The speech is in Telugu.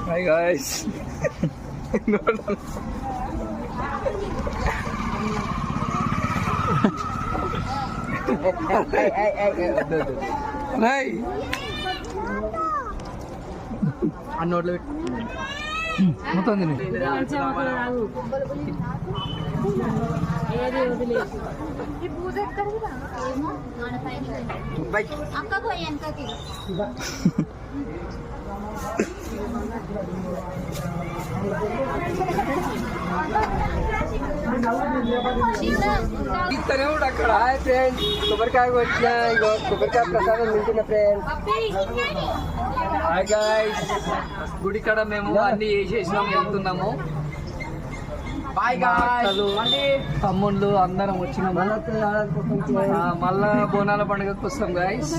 Hi guys. అన్నోట్లో మొత్తం తిని ఇతనే కూడా అక్కడ. హాయ్ ఫ్రెండ్స్, కొబ్బరికాయ వచ్చినా ఇగో కొబ్బరికాయ ప్రసాదం తింటున్న ఫ్రెండ్స్. Hi guys. గుడి కాడ మేము అన్ని చేసేసినాం, వెళ్తున్నాము. Bye guys. తమ్ముళ్ళు అందరం వచ్చినాము. మళ్ళా బోనాల పండుగకు వస్తాం గాయ్స్.